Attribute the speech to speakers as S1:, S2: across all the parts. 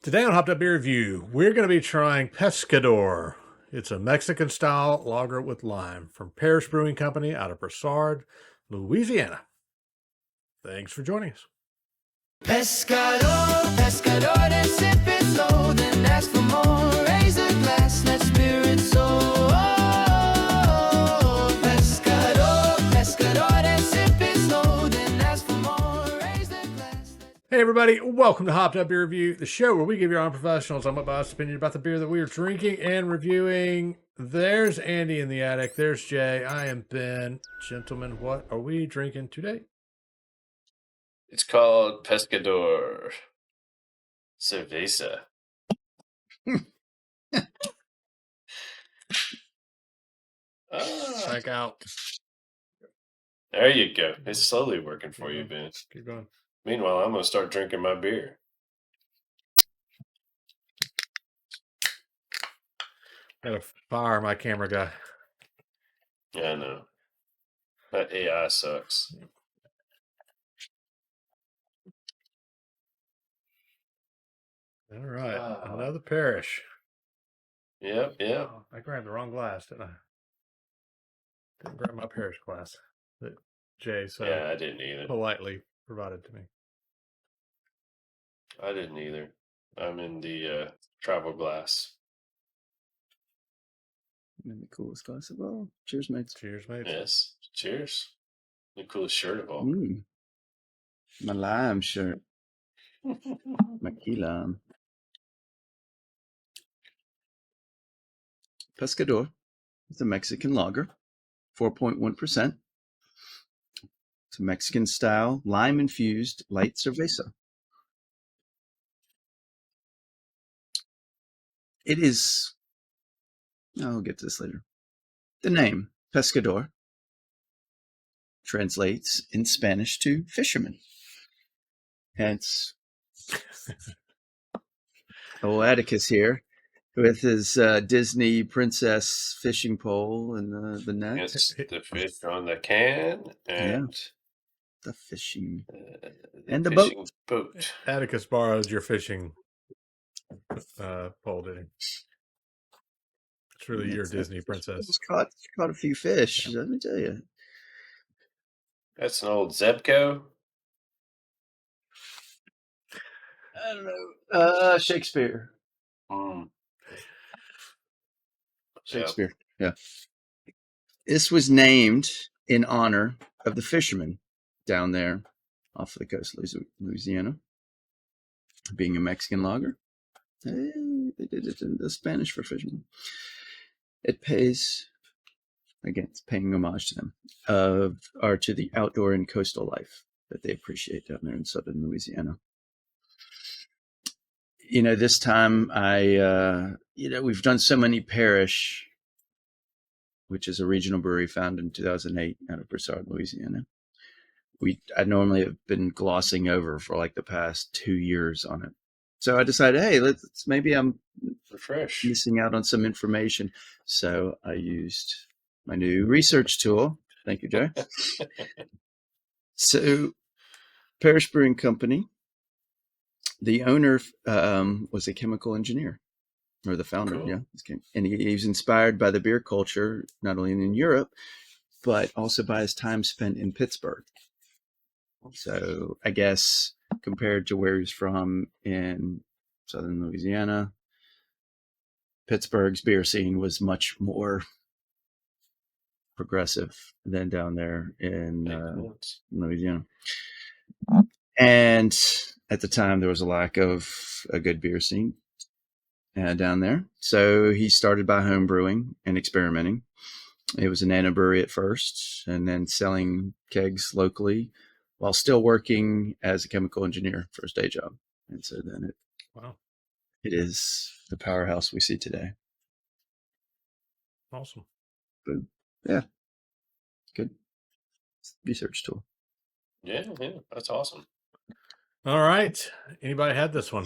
S1: Today on Hopped Up Beer Review, we're going to be trying Pescador. It's a Mexican-style lager with lime from Parish Brewing Company out of Broussard, Louisiana. Thanks for joining us.
S2: Pescador, pescador, then sip it slow, then ask for more. Raise a glass, let spirit soar. Pescador, pescador, then sip it slow, then ask for more. Raise the glass.
S1: Hey everybody, welcome to Hopped Up Beer Review, the show where we give your unprofessionals somewhat biased opinion about the beer that we are drinking and reviewing. There's Andy in the attic. There's Jay. I am Ben. Gentlemen, what are we drinking today?
S3: It's called Pescador Cerveza.
S1: Check out.
S3: There you go. It's slowly working for you, Ben.
S1: Keep going.
S3: Meanwhile, I'm going to start drinking my beer.
S1: Gotta fire my camera guy.
S3: Yeah, I know. That AI sucks.
S1: All right. Another Parish.
S3: Yep.
S1: Oh, I grabbed the wrong glass, didn't I? Didn't grab my Parish glass that Jay so
S3: Yeah, I didn't either.
S1: politely provided to me.
S3: I didn't either. I'm in the travel glass.
S4: And the coolest glass of all. Cheers, mates.
S1: Cheers, mates.
S3: Yes. Cheers. The coolest shirt of all.
S4: My lime shirt. My key lime. Pescador. It's a Mexican lager. 4.1%. It's a Mexican style, lime infused light cerveza. It is, I'll get to this later. The name, Pescador, translates in Spanish to fisherman. Hence, old Atticus here with his Disney princess fishing pole and the net.
S3: It's the fish on the can and
S4: The fishing.
S3: the
S4: And the
S3: fishing boat.
S1: Atticus borrowed your fishing pole, did he? It's really your Disney princess.
S4: Just caught a few fish, let me tell you.
S3: That's an old Zebco.
S4: I don't know. Shakespeare. Shakespeare. Yeah. This was named in honor of the fishermen down there off the coast of Louisiana. Being a Mexican lager, they did it in the Spanish for fishermen. It pays, again, it's paying homage to them, or to the outdoor and coastal life that they appreciate down there in southern Louisiana. You know, this time we've done so many Parish, which is a regional brewery founded in 2008 out of Broussard, Louisiana. I normally have been glossing over for like the past 2 years on it. So I decided, hey, maybe I'm
S3: Refresh.
S4: missing out on some information. So I used my new research tool. Thank you, Joe. So Parish Brewing Company, the owner was a chemical engineer, or the founder,
S3: Cool.
S4: yeah. And he was inspired by the beer culture, not only in Europe, but also by his time spent in Pittsburgh. So I guess compared to where he's from in southern Louisiana, Pittsburgh's beer scene was much more progressive than down there in Louisiana. And at the time, there was a lack of a good beer scene down there. So he started by home brewing and experimenting. It was a nano brewery at first, and then selling kegs locally while still working as a chemical engineer for his day job. And so then it is the powerhouse we see today.
S1: Awesome.
S4: But yeah, good research tool.
S3: Yeah, that's awesome.
S1: All right. Anybody had this one?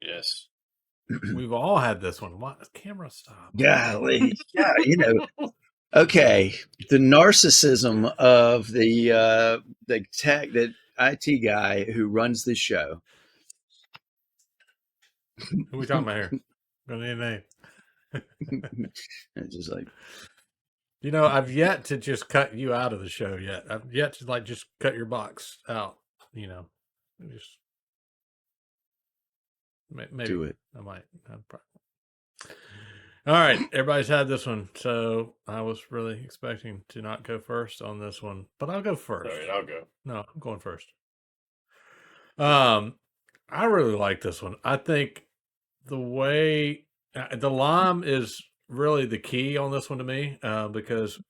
S3: Yes.
S1: We've all had this one. What? Camera stop.
S4: Golly. Yeah, okay. The narcissism of the IT guy who runs the show
S1: Who we talking about here? Don't need a name.
S4: It's just like,
S1: You know, I've yet to just cut you out of the show yet. I've yet to like just cut your box out. You know, just maybe
S4: do it.
S1: I might. All right, everybody's had this one, so I was really expecting to not go first on this one, but I'll go first.
S3: All right, I'll go.
S1: No, I'm going first. I really like this one. I think the way the lime is really the key on this one to me, because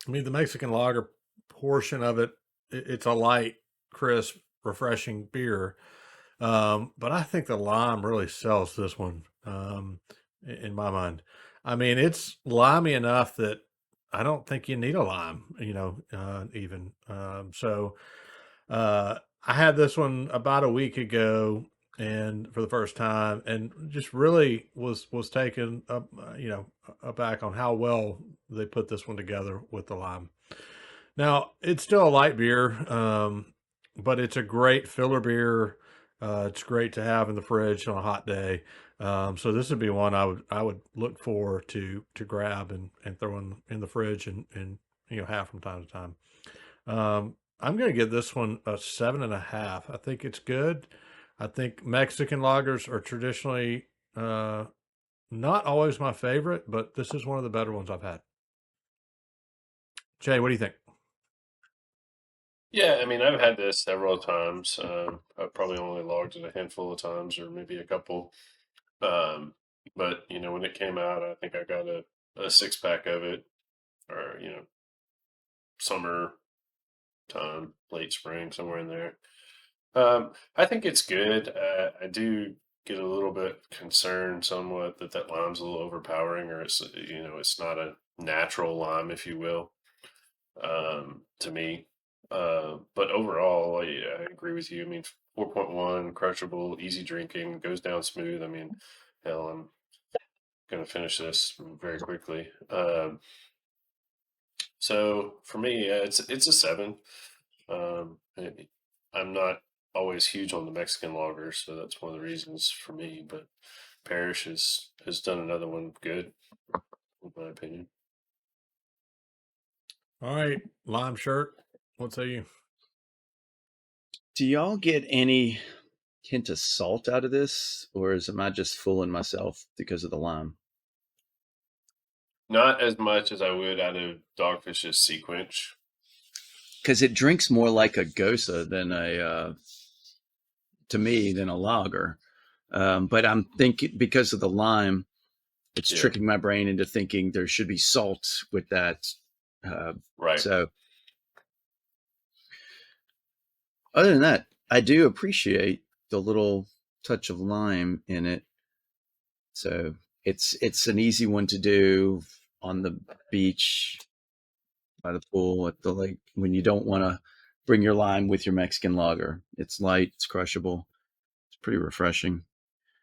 S1: I mean the Mexican lager portion of it, it's a light, crisp, refreshing beer. But I think the lime really sells this one, in my mind. I mean, it's limey enough that I don't think you need a lime, you know, even. I had this one about a week ago, and for the first time, and just really was taken up, you know, aback on how well they put this one together with the lime. Now it's still a light beer, but it's a great filler beer. It's great to have in the fridge on a hot day. So this would be one I would look for to grab and throw in the fridge and you know have from time to time. I'm going to give this one a 7.5. I think it's good. I think Mexican lagers are traditionally not always my favorite, but this is one of the better ones I've had. Jay, what do you think?
S3: Yeah, I mean, I've had this several times. I've probably only logged it a handful of times, or maybe a couple. But you know, when it came out, I think I got a 6-pack of it, or you know, summer time, late spring, somewhere in there. I think it's good. I do get a little bit concerned somewhat that lime's a little overpowering, or it's you know, it's not a natural lime, if you will, to me. But overall, I agree with you. I mean, 4.1, crushable, easy drinking, goes down smooth. I mean, hell, I'm gonna finish this very quickly. So for me, it's a 7. I'm not always huge on the Mexican lagers, so that's one of the reasons for me. But Parish has done another one good, in my opinion.
S1: All right, lime shirt. What say you?
S4: Do y'all get any hint of salt out of this, or am I just fooling myself because of the lime?
S3: Not as much as I would out of Dogfish's Sea Quench.
S4: Because it drinks more like a Gosa than to me, than a lager. But I'm thinking because of the lime, it's tricking my brain into thinking there should be salt with that.
S3: Right.
S4: So other than that, I do appreciate the little touch of lime in it. So it's an easy one to do on the beach, by the pool, at the lake, when you don't want to bring your lime with your Mexican lager. It's light, it's crushable, it's pretty refreshing.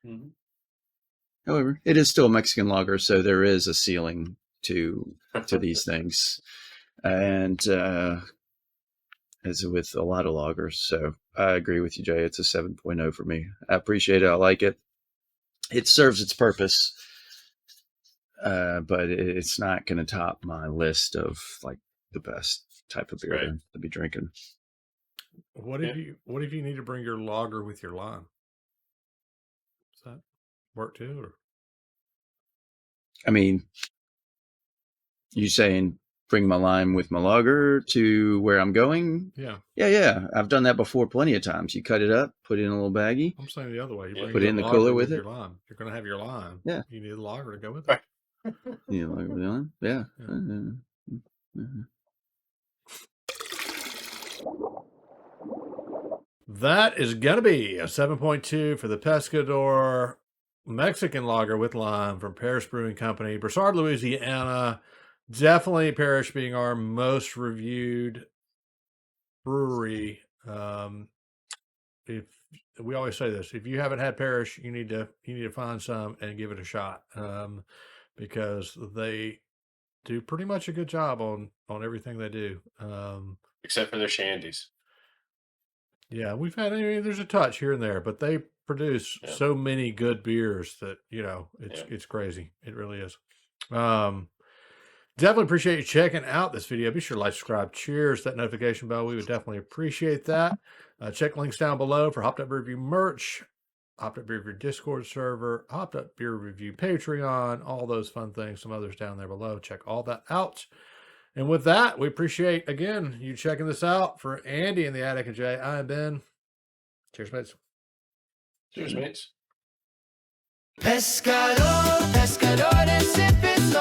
S3: Mm-hmm.
S4: However, it is still a Mexican lager, so there is a ceiling to these things, and as with a lot of lagers. So I agree with you, Jay. It's a 7.0 for me. I appreciate it. I like it. It serves its purpose, but it's not going to top my list of like the best type of beer to be drinking.
S1: What if you need to bring your lager with your lime? Does that work too? Or?
S4: I mean, you saying bring my lime with my lager to where I'm going?
S1: Yeah.
S4: Yeah. I've done that before plenty of times. You cut it up, put it in a little baggie.
S1: I'm saying the other way. You
S4: put it in the cooler with it.
S1: Your lime. You're going to have your lime.
S4: Yeah.
S1: You need a lager to go with it.
S4: You know, lager with the lime? Yeah.
S1: That is going to be a 7.2 for the Pescador Mexican lager with lime from Parish Brewing Company, Broussard, Louisiana. Definitely Parish being our most reviewed brewery. If we always say this, if you haven't had Parish, you need to find some and give it a shot, because they do pretty much a good job on everything they do.
S3: Except for their shandies.
S1: Yeah, we've had, there's a touch here and there, but they produce
S3: Yeah.
S1: so many good beers that, you know, it's crazy. It really is. Definitely appreciate you checking out this video. Be sure to like, subscribe, cheers, that notification bell. We would definitely appreciate that. Check links down below for Hopped Up Beer Review merch, Hopped Up Beer Review Discord server, Hopped Up Beer Review Patreon, all those fun things. Some others down there below. Check all that out. And with that, we appreciate, again, you checking this out. For Andy in the Attic and Jay, I'm Ben. Cheers, mates.
S3: Cheers, mates.
S2: Pescador, pescadores, if it's